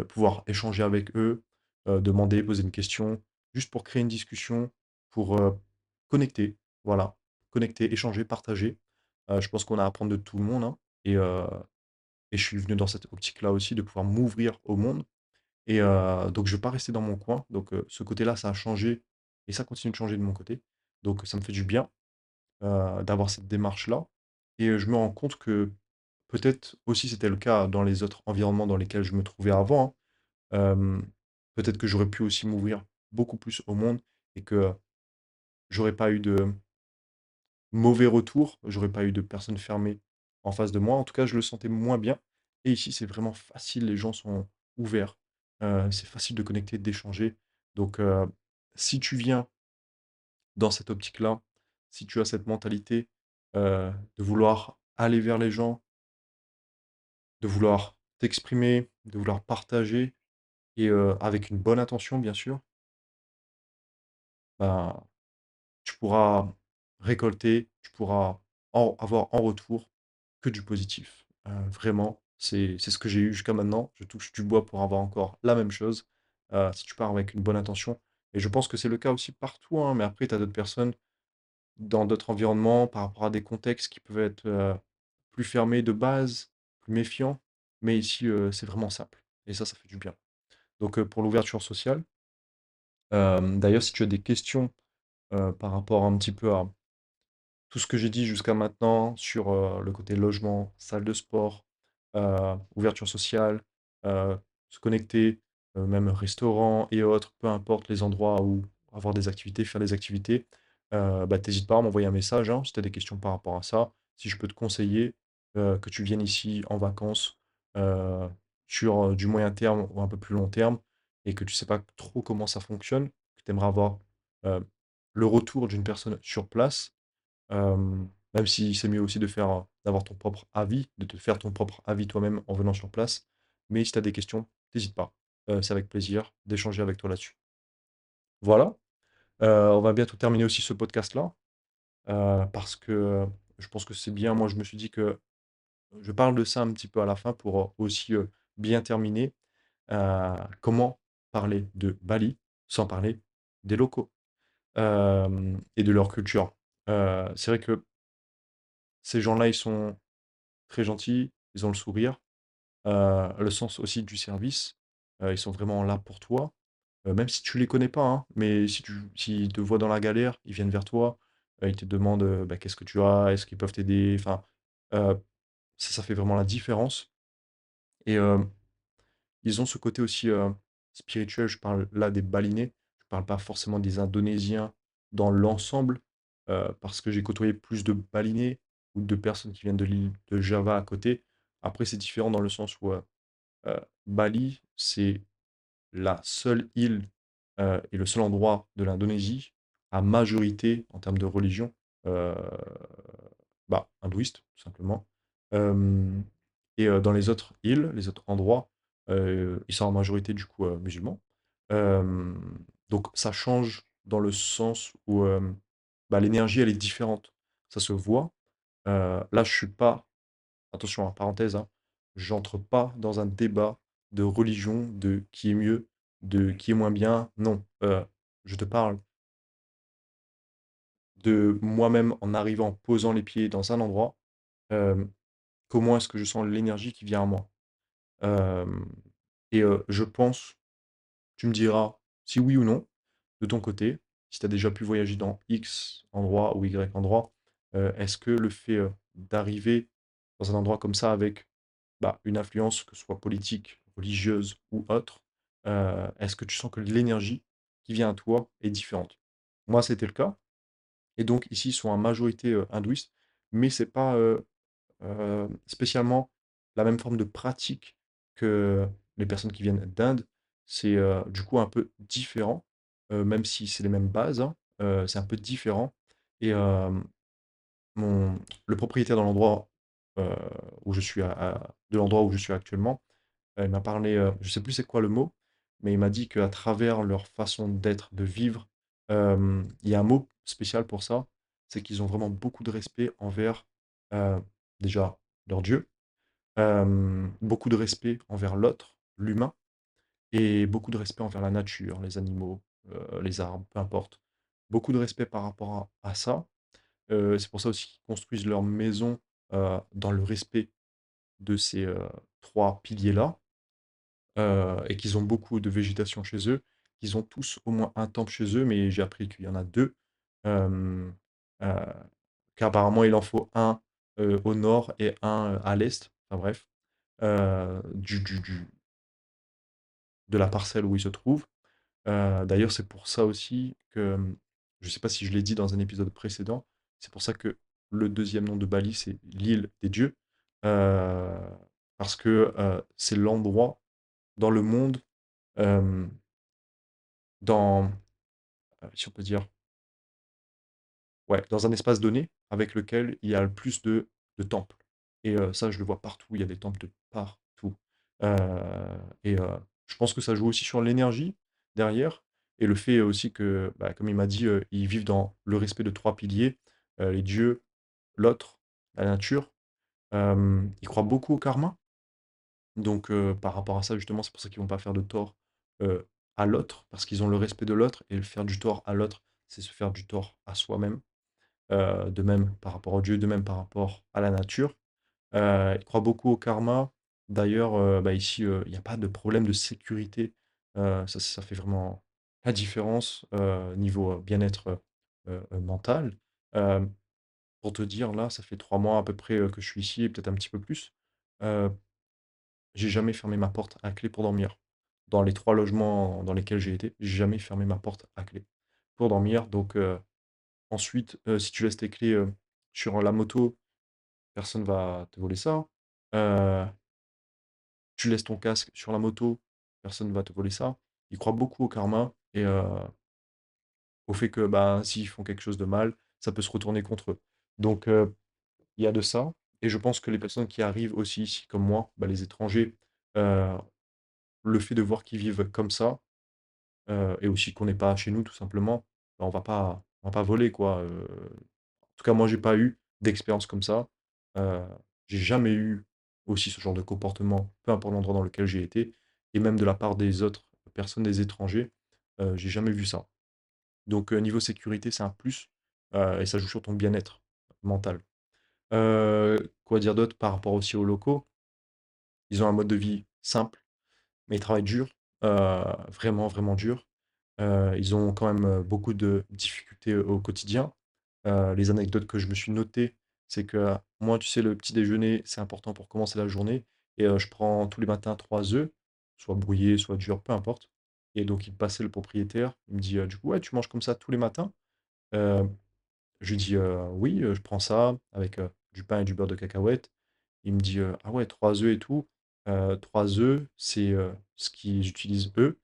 pouvoir échanger avec eux, demander, poser une question, juste pour créer une discussion, pour connecter, voilà, connecter, échanger, partager. Je pense qu'on a à apprendre de tout le monde, hein, et, euh, et je suis venu dans cette optique-là aussi de pouvoir m'ouvrir au monde. Et donc je ne vais pas rester dans mon coin. Donc ce côté-là, ça a changé et ça continue de changer de mon côté. Donc ça me fait du bien d'avoir cette démarche-là. Et je me rends compte que peut-être aussi c'était le cas dans les autres environnements dans lesquels je me trouvais avant, hein. Peut-être que j'aurais pu aussi m'ouvrir beaucoup plus au monde et que j'aurais pas eu de mauvais retours, j'aurais pas eu de personnes fermées en face de moi. En tout cas, je le sentais moins bien. Et ici, c'est vraiment facile, les gens sont ouverts. C'est facile de connecter, d'échanger. Donc, si tu viens dans cette optique-là, si tu as cette mentalité de vouloir aller vers les gens, de vouloir t'exprimer, de vouloir partager, et avec une bonne intention, bien sûr, ben, tu pourras récolter, tu pourras avoir en retour que du positif. Vraiment, c'est ce que j'ai eu jusqu'à maintenant. Je touche du bois pour avoir encore la même chose, si tu pars avec une bonne intention. Et je pense que c'est le cas aussi partout, hein, mais après, tu as d'autres personnes dans d'autres environnements, par rapport à des contextes qui peuvent être plus fermés de base, plus méfiants. Mais ici, c'est vraiment simple. Et ça fait du bien. Donc, pour l'ouverture sociale, d'ailleurs, si tu as des questions par rapport un petit peu à tout ce que j'ai dit jusqu'à maintenant sur le côté logement, salle de sport, ouverture sociale, euh, se connecter, même restaurant et autres, peu importe les endroits où avoir des activités, faire des activités, bah, t'hésites pas à m'envoyer un message, hein, si tu as des questions par rapport à ça, si je peux te conseiller que tu viennes ici en vacances euh, sur du moyen terme ou un peu plus long terme et que tu sais pas trop comment ça fonctionne, que tu aimerais avoir euh, le retour d'une personne sur place. Même si c'est mieux aussi de faire, d'avoir ton propre avis, de te faire ton propre avis toi-même en venant sur place. Mais si tu as des questions, n'hésite pas. C'est avec plaisir d'échanger avec toi là-dessus. Voilà. On va bientôt terminer aussi ce podcast-là. Parce que je pense que c'est bien. Moi, je me suis dit que je parle de ça un petit peu à la fin pour aussi bien terminer. Comment parler de Bali sans parler des locaux et de leur culture. C'est vrai que ces gens-là, ils sont très gentils, ils ont le sourire, le sens aussi du service. Ils sont vraiment là pour toi, même si tu les connais pas, hein, mais s'ils te voient dans la galère, ils viennent vers toi, ils te demandent bah, qu'est-ce que tu as, est-ce qu'ils peuvent t'aider. Enfin, euh, ça fait vraiment la différence. Et ils ont ce côté aussi spirituel. Je parle là des balinés. parle pas forcément des Indonésiens dans l'ensemble, parce que j'ai côtoyé plus de Balinais ou de personnes qui viennent de l'île de Java à côté. Après, c'est différent dans le sens où, Bali, c'est la seule île, et le seul endroit de l'Indonésie à majorité en termes de religion, heu, hindouiste, tout simplement. Hem et dans les autres îles, les autres endroits, ils sont en majorité du coup, musulmans. Hem, donc ça change dans le sens où, l'énergie elle est différente. Ça se voit. Là je suis pas, attention, hein, parenthèse, hein, j'entre pas dans un débat de religion, de qui est mieux, de qui est moins bien. Non, je te parle de moi-même en arrivant, en posant les pieds dans un endroit, hem, comment est-ce que je sens l'énergie qui vient à moi? Hem et je pense, tu me diras si oui ou non, de ton côté, si tu as déjà pu voyager dans X endroit ou Y endroit, est-ce que le fait, d'arriver dans un endroit comme ça avec, une influence, que ce soit politique, religieuse ou autre, est-ce que tu sens que l'énergie qui vient à toi est différente? Moi, c'était le cas et donc ici, ils sont en majorité, hindouistes, mais c'est pas, spécialement la même forme de pratique que les personnes qui viennent d'Inde. C'est, du coup un peu différent, même si c'est les mêmes bases, hein, c'est un peu différent et mon le propriétaire de l'endroit, heu, où je suis de l'endroit où je suis actuellement, il m'a parlé, je sais plus c'est quoi le mot, mais il m'a dit qu'à travers leur façon d'être, de vivre, il y a un mot spécial pour ça, c'est qu'ils ont vraiment beaucoup de respect envers, heu, déjà leur Dieu, beaucoup de respect envers l'autre, l'humain et beaucoup de respect envers la nature, les animaux, les arbres, peu importe. Beaucoup de respect par rapport à ça. C'est pour ça aussi qu'ils construisent leur maison, dans le respect de ces, 3 piliers-là. Et qu'ils ont beaucoup de végétation chez eux, qu'ils ont tous au moins un temple chez eux, mais j'ai appris qu'il y en a 2, hem, heu, qu'apparemment il en faut un, au nord et un, à l'est, enfin bref, du de la parcelle où ils se trouvent. D'ailleurs, c'est pour ça aussi que, je ne sais pas si je l'ai dit dans un épisode précédent, c'est pour ça que le deuxième nom de Bali, c'est l'île des dieux, heu, parce que, c'est l'endroit dans le monde, hem dans, si on peut dire, ouais, dans un espace donné avec lequel il y a le plus de temples et ça, je le vois partout, il y a des temples de partout, heu et je pense que ça joue aussi sur l'énergie derrière et le fait aussi que, comme il m'a dit, ils vivent dans le respect de 3 piliers, les dieux, l'autre, la nature. Ils croient beaucoup au karma, donc par rapport à ça, justement, c'est pour ça qu'ils vont pas faire de tort, heu, à l'autre, parce qu'ils ont le respect de l'autre et le faire du tort à l'autre, c'est se faire du tort à soi-même. De même par rapport au Dieu, de même par rapport à la nature. Ils croient beaucoup au karma. D'ailleurs, ici, il y a pas de problème de sécurité. Ça fait vraiment la différence, niveau, bien-être, mental. Hem, pour te dire, là, ça fait 3 mois à peu près, que je suis ici et peut-être un petit peu plus. Heu, j'ai jamais fermé ma porte à clé pour dormir. Dans les 3 logements dans lesquels j'ai été, j'ai jamais fermé ma porte à clé pour dormir donc ensuite, si tu laisses tes clés, sur la moto, personne va te voler ça. Heu, tu laisses ton casque sur la moto, personne va te voler ça. Ils croient beaucoup au karma et au fait que, s'ils font quelque chose de mal, ça peut se retourner contre eux. Donc il y a de ça et je pense que les personnes qui arrivent aussi ici comme moi, les étrangers, heu, le fait de voir qu'ils vivent comme ça, et aussi qu'on n'est pas chez nous tout simplement, on va pas voler quoi, en tout cas, moi, j'ai pas eu d'expérience comme ça. Heu, j'ai jamais eu aussi ce genre de comportement, peu importe l'endroit dans lequel j'ai été et même de la part des autres personnes, des étrangers, j'ai jamais vu ça. Donc, niveau sécurité, c'est un plus, et ça joue sur ton bien-être mental. Quoi dire d'autre par rapport aussi aux locaux? Ils ont un mode de vie simple, mais ils travaillent dur, vraiment, vraiment dur. Ils ont quand même, beaucoup de difficultés au quotidien. Les anecdotes que je me suis notées, c'est que moi, tu sais, le petit déjeuner, c'est important pour commencer la journée et je prends tous les matins 3 œufs, soit brouillés, soit durs, peu importe. Et donc, il passait le propriétaire. Il me dit, du coup, ouais, tu manges comme ça tous les matins? Euh, je lui dis, oui, je prends ça avec du pain et du beurre de cacahuète. Il me dit, ah ouais, 3 œufs et tout. 3 œufs, c'est ce qu'ils utilisent eux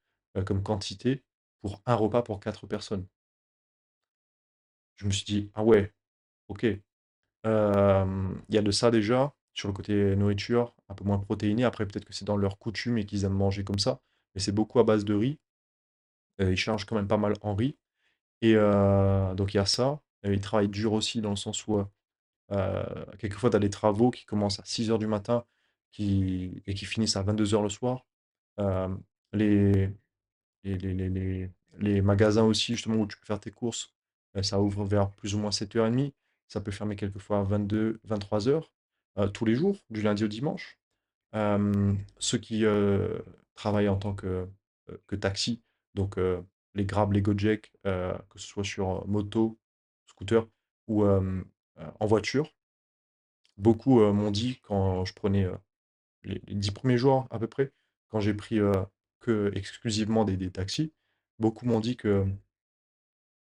comme quantité pour un repas pour 4 personnes. Je me suis dit, ah ouais, ok. Il y a de ça déjà, sur le côté nourriture, un peu moins protéiné. Après, peut-être que c'est dans leur coutume et qu'ils aiment manger comme ça. Mais c'est beaucoup à base de riz. Ils chargent quand même pas mal en riz. Et donc il y a ça. Ils travaillent dur aussi dans le sens où quelquefois tu as des travaux qui commencent à 6 heures du matin et qui finissent à 22 heures le soir. Euh, les, les magasins aussi, justement, où tu peux faire tes courses, ça ouvre vers plus ou moins 7h30. Ça peut fermer quelquefois à 22, 23 heures, tous les jours, du lundi au dimanche. Ceux qui travaillent en tant que taxi, donc les Grab, les Gojek, que ce soit sur moto, scooter ou en voiture, beaucoup m'ont dit quand je prenais les 10 premiers jours à peu près, quand j'ai pris que exclusivement des taxis, beaucoup m'ont dit que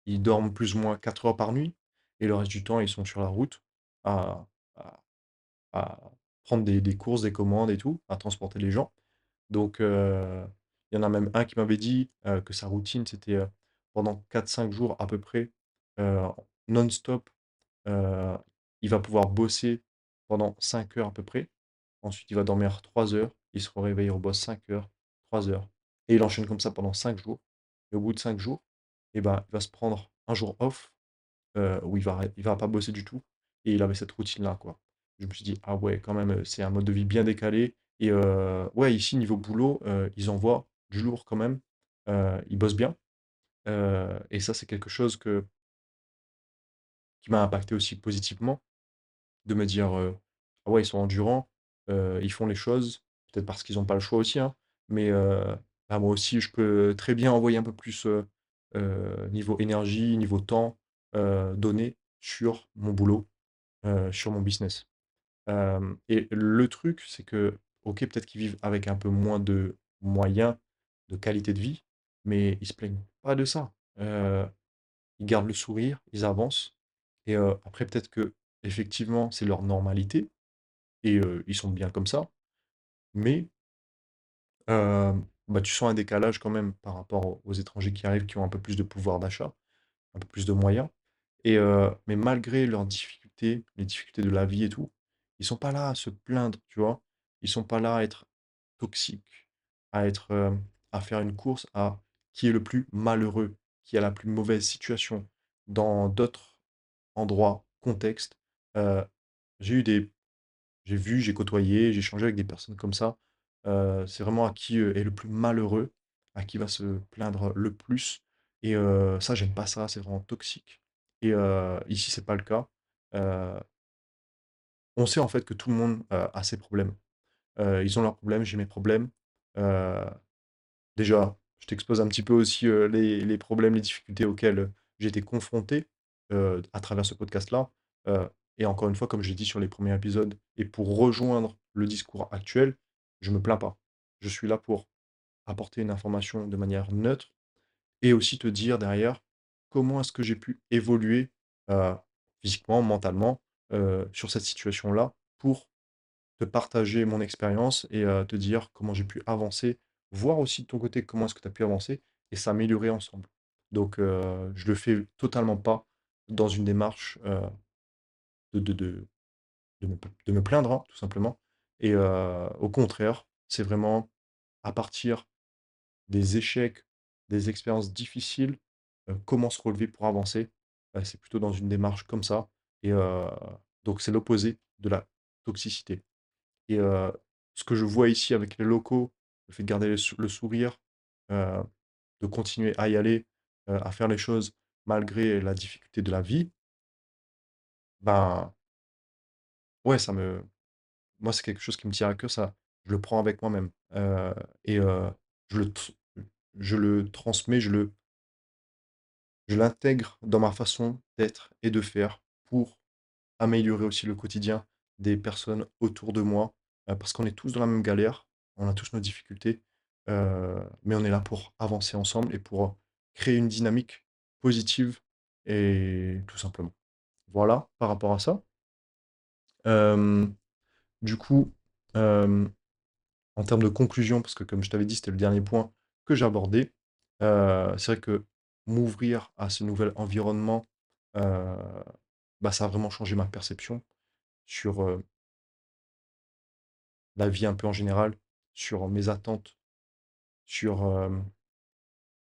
ils dorment plus ou moins 4 heures par nuit et le reste du temps, ils sont sur la route à, à- à prendre des courses, des commandes et tout, à transporter les gens. Donc, il y en a même un qui m'avait dit que sa routine, c'était pendant 4 5 jours à peu près, euh, non-stop. euh, il va pouvoir bosser pendant 5 heures à peu près. Ensuite, il va dormir 3 heures. Il se réveille au boss 5 heures, 3 heures. Et il enchaîne comme ça pendant 5 jours. Et au bout de 5 jours, eh ben, il va se prendre un jour off où il va pas bosser du tout. Et il avait cette routine-là, quoi. Je me suis dit, ah ouais, quand même, c'est un mode de vie bien décalé. Et ouais, ici, niveau boulot, ils envoient du lourd quand même. Ils bossent bien. Et ça, c'est quelque chose qui m'a impacté aussi positivement, de me dire, ah ouais, ils sont endurants, ils font les choses, peut-être parce qu'ils n'ont pas le choix aussi, hein, mais bah, moi aussi, je peux très bien envoyer un peu plus niveau énergie, niveau temps donné sur mon boulot, sur mon business. Et le truc, c'est que, ok, peut-être qu'ils vivent avec un peu moins de moyens, de qualité de vie, mais ils se plaignent pas de ça. Ils gardent le sourire, ils avancent. Et après, peut-être que effectivement, c'est leur normalité et ils sont bien comme ça. Mais bah, tu sens un décalage quand même par rapport aux étrangers qui arrivent, qui ont un peu plus de pouvoir d'achat, un peu plus de moyens. Et mais malgré leurs difficultés, les difficultés de la vie et tout, ils sont pas là à se plaindre, tu vois. Ils sont pas là à être toxiques, à être, à faire une course à qui est le plus malheureux, qui a la plus mauvaise situation. Dans d'autres endroits, contextes, heu, j'ai eu des j'ai côtoyé, j'ai échangé avec des personnes comme ça. C'est vraiment à qui, est le plus malheureux, à qui va se plaindre le plus et ça, j'aime pas ça, c'est vraiment toxique et ici, c'est pas le cas. Heu, on sait en fait que tout le monde, a ses problèmes. Ils ont leurs problèmes, j'ai mes problèmes. Heu, déjà, je t'expose un petit peu aussi, les problèmes, les difficultés auxquelles j'ai été confronté, à travers ce podcast-là. Heu et encore une fois, comme j'ai dit sur les premiers épisodes et pour rejoindre le discours actuel, je me plains pas. Je suis là pour apporter une information de manière neutre et aussi te dire derrière comment est-ce que j'ai pu évoluer, heu, physiquement, mentalement, sur cette situation-là pour te partager mon expérience et te dire comment j'ai pu avancer, voir aussi de ton côté comment est-ce que tu as pu avancer et s'améliorer ensemble. Donc je le fais totalement pas dans une démarche, de de me plaindre, hein, tout simplement et au contraire, c'est vraiment à partir des échecs, des expériences difficiles, comment se relever pour avancer. C'est plutôt dans une démarche comme ça et donc c'est l'opposé de la toxicité. Et ce que je vois ici avec les locaux, le fait de garder le sourire, heu, de continuer à y aller, à faire les choses malgré la difficulté de la vie, ben, ouais, moi, c'est quelque chose qui me tient à cœur, ça. Je le prends avec moi-même, et je le tr je le transmets, je l'intègre dans ma façon d'être et de faire pour améliorer aussi le quotidien des personnes autour de moi, parce qu'on est tous dans la même galère, on a tous nos difficultés mais on est là pour avancer ensemble et pour créer une dynamique positive et tout simplement. Voilà, par rapport à ça. Hem, du coup, hem, en termes de conclusion, parce que comme je t'avais dit, c'était le dernier point que j'ai abordé, c'est vrai que m'ouvrir à ce nouvel environnement, heu, bah, ça a vraiment changé ma perception sur, la vie un peu en général, sur mes attentes, sur,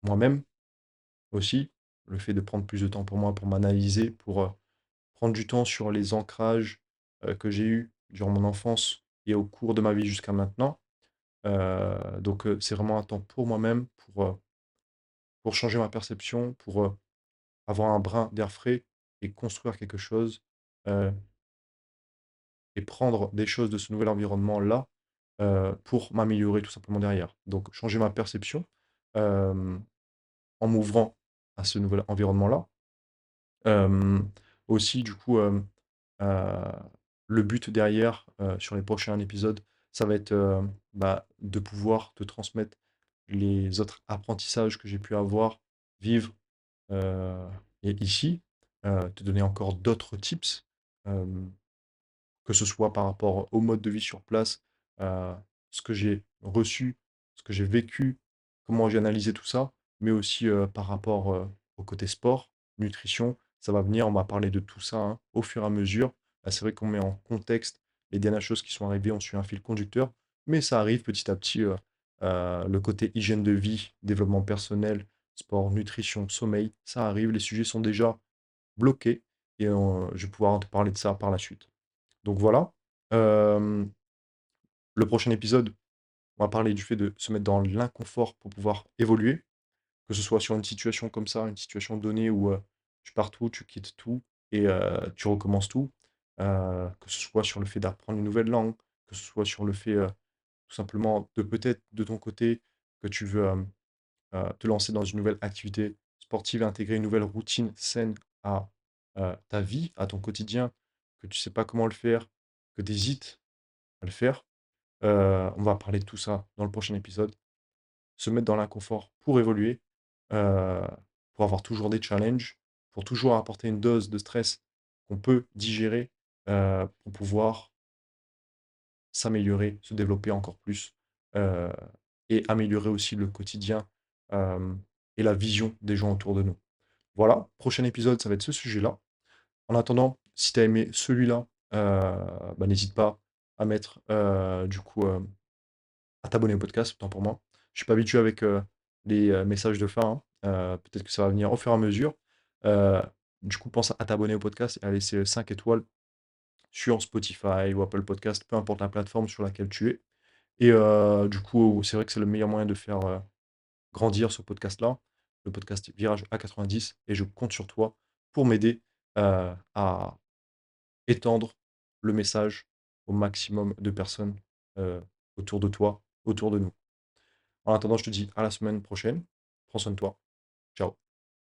moi-même aussi. Le fait de prendre plus de temps pour moi, pour m'analyser, pour, prendre du temps sur les ancrages, que j'ai eus durant mon enfance et au cours de ma vie jusqu'à maintenant. Donc, c'est vraiment un temps pour moi-même, pour changer ma perception, pour, avoir un brin d'air frais et construire quelque chose, heu et prendre des choses de ce nouvel environnement-là, pour m'améliorer tout simplement derrière. Donc changer ma perception, hem, en m'ouvrant à ce nouvel environnement-là. Hem, Aussi du coup, heu, le but derrière, sur les prochains épisodes, ça va être, bah, de pouvoir te transmettre les autres apprentissages que j'ai pu avoir, vivre, heu et ici, te donner encore d'autres tips, hem que ce soit par rapport au mode de vie sur place, ce que j'ai reçu, ce que j'ai vécu, comment j'ai analysé tout ça, mais aussi, par rapport, au côté sport, nutrition. Ça va venir, on va parler de tout ça, hein, au fur et à mesure. C'est vrai qu'on met en contexte les dernières choses qui sont arrivées, on suit un fil conducteur, mais ça arrive petit à petit, le côté hygiène de vie, développement personnel, sport, nutrition, sommeil, ça arrive, les sujets sont déjà bloqués et je vais pouvoir te parler de ça par la suite. Donc voilà. Hem, le prochain épisode, on va parler du fait de se mettre dans l'inconfort pour pouvoir évoluer, que ce soit sur une situation comme ça, une situation donnée où, tu pars tout, tu quittes tout et tu recommences tout. Que ce soit sur le fait d'apprendre une nouvelle langue, que ce soit sur le fait, tout simplement de peut-être de ton côté que tu veux, te lancer dans une nouvelle activité sportive et intégrer une nouvelle routine saine à, ta vie, à ton quotidien, que tu sais pas comment le faire, que tu hésites à le faire. On va parler de tout ça dans le prochain épisode. Se mettre dans l'inconfort pour évoluer, heu, pour avoir toujours des challenges, pour toujours apporter une dose de stress qu'on peut digérer, pour pouvoir s'améliorer, se développer encore plus, heu et améliorer aussi le quotidien, hem et la vision des gens autour de nous. Voilà, prochain épisode, ça va être ce sujet-là. En attendant, si tu as aimé celui-là, bah, n'hésite pas à mettre, du coup, à t'abonner au podcast, autant pour moi. Je suis pas habitué avec, les, messages de fin, hein. Peut-être que ça va venir au fur et à mesure. Heu, du coup, pense à t'abonner au podcast et à laisser 5 étoiles sur Spotify ou Apple Podcast, peu importe la plateforme sur laquelle tu es. Et du coup, c'est vrai que c'est le meilleur moyen de faire, grandir ce podcast-là, le podcast Virage A90 et je compte sur toi pour m'aider, à étendre le message au maximum de personnes, heu, autour de toi, autour de nous. En attendant, je te dis à la semaine prochaine. Prends soin de toi. Ciao.